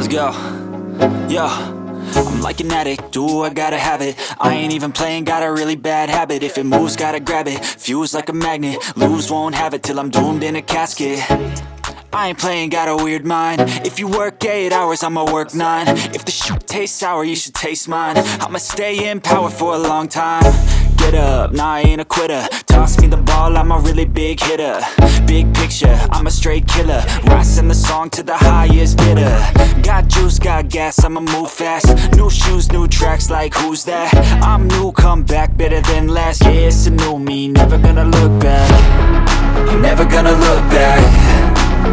Let's go. Yo, I'm like an addict, do I gotta have it. I ain't even playing, got a really bad habit. If it moves, gotta grab it, fuse like a magnet. Lose, won't have it till I'm doomed in a casket. I ain't playing, got a weird mind. If you work 8 hours, I'ma work 9. If the shit tastes sour, you should taste mine. I'ma stay in power for a long time. Get up, nah, I ain't a quitter. Toss me the ball, I'm a really big hitter. Big picture, I'm a straight killer. Rising the song to the highest bidder. Got juice, got gas, I'ma move fast. New shoes, new tracks, like who's that? I'm new, come back, better than last. Yeah, it's a new me, never gonna look back. I'm never gonna look back.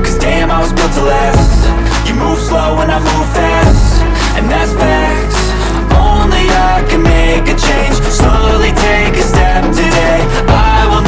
Cause damn, I was built to last. You move slow and I move fast, and that's facts. Only I can make a change. Slowly take a step today. I will